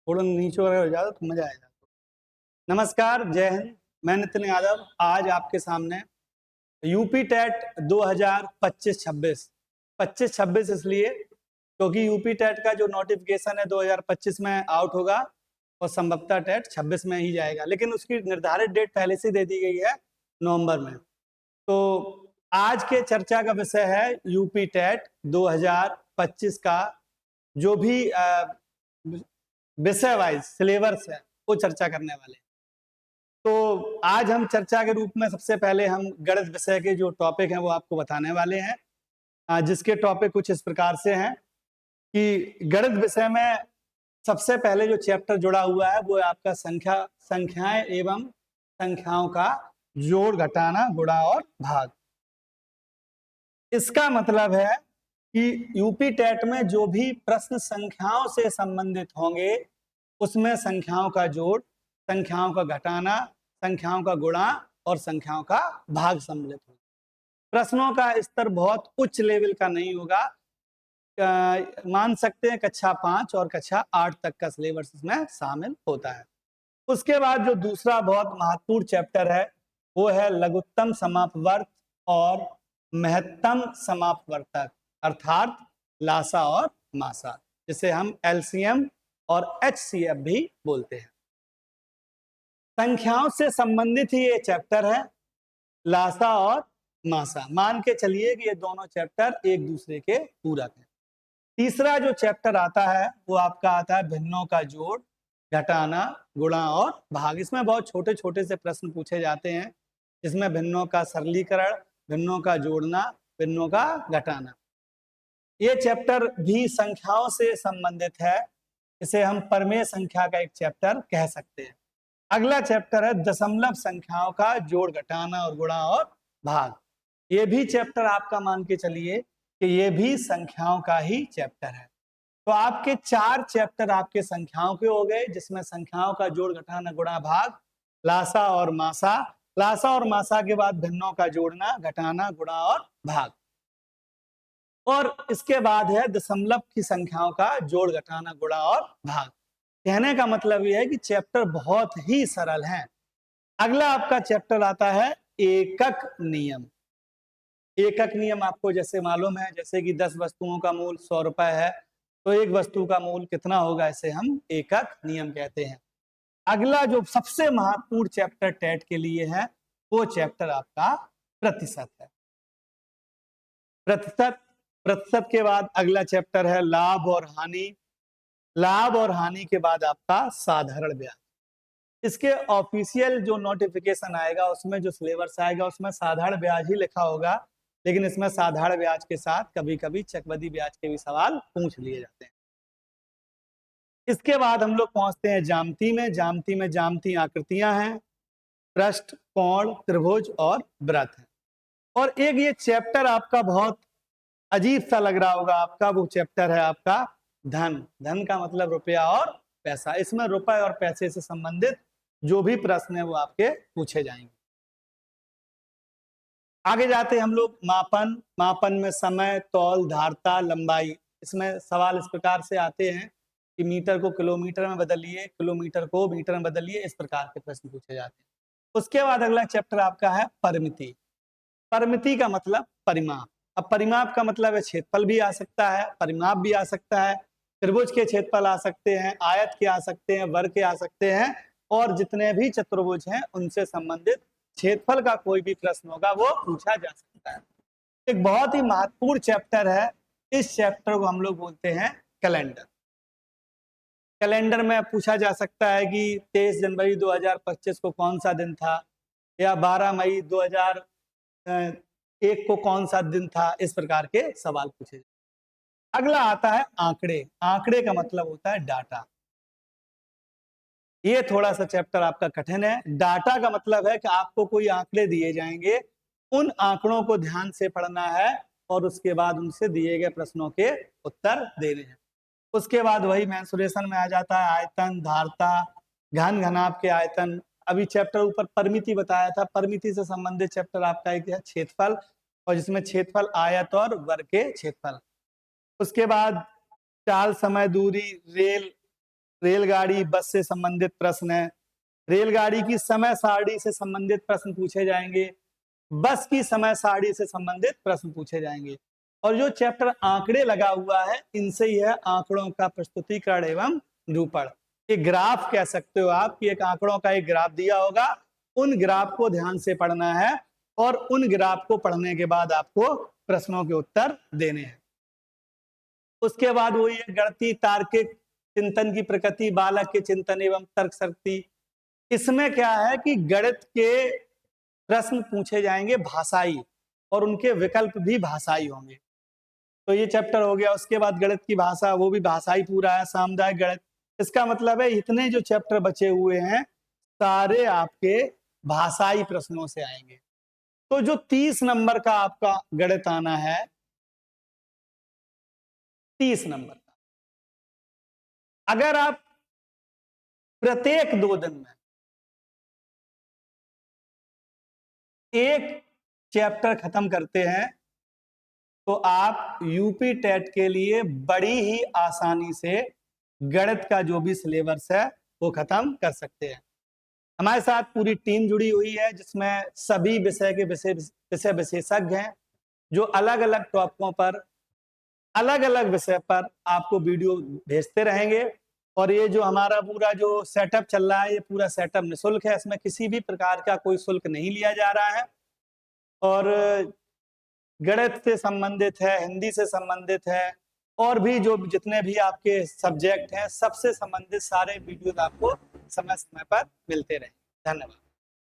थोड़ा नीचे वगैरह हो जाता तो मजा आएगा। नमस्कार, जय हिंद। मैं नितिन यादव आज आपके सामने यूपी टेट 2025-26 25-26 इसलिए क्योंकि यूपी टेट का जो नोटिफिकेशन है 2025 में आउट होगा और संभवतः टेट 26 में ही जाएगा, लेकिन उसकी निर्धारित डेट पहले से दे दी गई है नवंबर में। तो आज के चर्चा का विषय है यूपी टेट 2025 का जो भी विषय वाइज सिलेबस है वो चर्चा करने वाले हैं। तो आज हम चर्चा के रूप में सबसे पहले हम गणित विषय के जो टॉपिक हैं वो आपको बताने वाले हैं, जिसके टॉपिक कुछ इस प्रकार से हैं कि गणित विषय में सबसे पहले जो चैप्टर जुड़ा हुआ है वो है आपका संख्याएं एवं संख्याओं का जोड़, घटाना, गुणा और भाग। इसका मतलब है कि यूपी टेट में जो भी प्रश्न संख्याओं से संबंधित होंगे उसमें संख्याओं का जोड़, संख्याओं का घटाना, संख्याओं का गुणा और संख्याओं का भाग सम्मिलित होगा। प्रश्नों का स्तर बहुत उच्च लेवल का नहीं होगा, मान सकते हैं कक्षा 5 और कक्षा 8 तक का सिलेबस इसमें शामिल होता है। उसके बाद जो दूसरा बहुत महत्वपूर्ण चैप्टर है वो है लघुत्तम समापवर्त और महत्तम समापवर्तक, अर्थात लासा और मासा, जिसे हम एलसीएम और एचसीएफ भी बोलते हैं। संख्याओं से संबंधित ही ये चैप्टर है, लासा और मासा। मान के चलिए कि ये दोनों चैप्टर एक दूसरे के पूरक हैं। तीसरा जो चैप्टर आता है वो आपका आता है भिन्नों का जोड़, घटाना, गुणा और भाग। इसमें बहुत छोटे छोटे से प्रश्न पूछे जाते हैं, जिसमें भिन्नों का सरलीकरण, भिन्नों का जोड़ना, भिन्नों का घटाना। ये चैप्टर भी संख्याओं से संबंधित है, इसे हम परमेय संख्या का एक चैप्टर कह सकते हैं। अगला चैप्टर है दशमलव संख्याओं का जोड़, घटाना और गुणा और भाग। ये भी चैप्टर आपका मान के चलिए कि ये भी संख्याओं का ही चैप्टर है। तो आपके 4 चैप्टर आपके संख्याओं के हो गए, जिसमें संख्याओं का जोड़, घटाना, गुणा, भाग, लासा और मासा। लासा और मासा के बाद भिन्नों का जोड़ना, घटाना, गुणा और भाग। और इसके बाद है दशमलव की संख्याओं का जोड़, घटाना, गुणा और भाग। कहने का मतलब यह है कि चैप्टर बहुत ही सरल है। अगला आपका चैप्टर आता है एकक नियम। एकक नियम आपको जैसे मालूम है, जैसे कि 10 वस्तुओं का मूल 100 रुपए है, तो एक वस्तु का मूल कितना होगा, इसे हम एकक नियम कहते हैं। अगला जो सबसे महत्वपूर्ण चैप्टर टेट के लिए है वो चैप्टर आपका प्रतिशत है। प्रतिशत प्रतिशत के बाद अगला चैप्टर है लाभ और हानि। लाभ और हानि के बाद आपका साधारण ब्याज। इसके ऑफिशियल जो नोटिफिकेशन आएगा उसमें जो सिलेबस आएगा उसमें साधारण ब्याज ही लिखा होगा, लेकिन इसमें साधारण ब्याज के साथ कभी कभी चक्रवृद्धि ब्याज के भी सवाल पूछ लिए जाते हैं। इसके बाद हम लोग पहुंचते हैं ज्यामिति में। ज्यामिति में ज्यामिति आकृतियां हैं, पृष्ठ, कोण, त्रिभुज और वृत्त है। और एक ये चैप्टर आपका बहुत अजीब सा लग रहा होगा आपका, वो चैप्टर है आपका धन। धन का मतलब रुपया और पैसा। इसमें रुपए और पैसे से संबंधित जो भी प्रश्न है वो आपके पूछे जाएंगे। आगे जाते हम लोग मापन। मापन में समय, तौल, धारता, लंबाई। इसमें सवाल इस प्रकार से आते हैं कि मीटर को किलोमीटर में बदलिए, किलोमीटर को मीटर में बदलिए, इस प्रकार के प्रश्न पूछे जाते हैं। उसके बाद अगला चैप्टर आपका है परिमिति। परिमिति का मतलब परिमाप। अब परिमाप का मतलब है क्षेत्रफल भी आ सकता है, परिमाप भी आ सकता है, त्रिभुज के क्षेत्रफल आ सकते हैं, आयत के आ सकते हैं, वर्ग के आ सकते हैं, और जितने भी चतुर्भुज हैं उनसे संबंधित क्षेत्रफल का कोई भी प्रश्न होगा वो पूछा जा सकता है। एक बहुत ही महत्वपूर्ण चैप्टर है, इस चैप्टर को हम लोग बोलते हैं कैलेंडर। कैलेंडर में पूछा जा सकता है कि 23 जनवरी 2025 को कौन सा दिन था, या 12 मई 2001 को कौन सा दिन था, इस प्रकार के सवाल पूछे। अगला आता है आंकड़े। आंकड़े का मतलब होता है डाटा। ये थोड़ा सा चैप्टर आपका कठिन है। डाटा का मतलब है कि आपको कोई आंकड़े दिए जाएंगे, उन आंकड़ों को ध्यान से पढ़ना है और उसके बाद उनसे दिए गए प्रश्नों के उत्तर देने हैं। उसके बाद वही मेंसुरेशन में आ जाता है आयतन, धारता, घन, घनाभ के आयतन। अभी चैप्टर ऊपर परिमिति बताया था, परिमिति से संबंधित चैप्टर आपका एक है क्षेत्रफल, और जिसमें क्षेत्रफल, आयत और वर्ग के क्षेत्रफल। उसके बाद चाल, समय, दूरी, रेल, रेलगाड़ी बस से संबंधित प्रश्न है, रेलगाड़ी की समय सारणी से संबंधित प्रश्न पूछे जाएंगे, बस की समय सारणी से संबंधित प्रश्न पूछे जाएंगे। और जो चैप्टर आंकड़े लगा हुआ है, इनसे ही है आंकड़ों का प्रस्तुतिकरण एवं निरूपण। एक ग्राफ कह सकते हो आप कि एक आंकड़ों का एक ग्राफ दिया होगा, उन ग्राफ को ध्यान से पढ़ना है और उन ग्राफ को पढ़ने के बाद आपको प्रश्नों के उत्तर देने हैं। उसके बाद वही है गणितीय तार्किक चिंतन की प्रकृति, बालक के चिंतन एवं तर्क शक्ति। इसमें क्या है कि गणित के प्रश्न पूछे जाएंगे भाषाई और उनके विकल्प भी भाषाई होंगे। तो ये चैप्टर हो गया। उसके बाद गणित की भाषा, वो भी भाषाई पूरा है, सामुदायिक गणित। इसका मतलब है इतने जो चैप्टर बचे हुए हैं सारे आपके भाषाई प्रश्नों से आएंगे। तो जो 30 नंबर का आपका गणित आना है, 30 नंबर का, अगर आप प्रत्येक 2 दिन में एक चैप्टर खत्म करते हैं तो आप यूपी टेट के लिए बड़ी ही आसानी से गणित का जो भी सिलेबस है वो खत्म कर सकते हैं। हमारे साथ पूरी टीम जुड़ी हुई है जिसमें सभी विषय के विषय विशेषज्ञ हैं जो अलग अलग टॉपिकों पर, अलग अलग विषय पर आपको वीडियो भेजते रहेंगे। और ये जो हमारा पूरा जो सेटअप चल रहा है, ये पूरा सेटअप निःशुल्क है, इसमें किसी भी प्रकार का कोई शुल्क नहीं लिया जा रहा है। और गणित से संबंधित है, हिंदी से संबंधित है, और भी जो जितने भी आपके सब्जेक्ट हैं सबसे संबंधित सारे वीडियोस आपको समय समय पर मिलते रहे। धन्यवाद।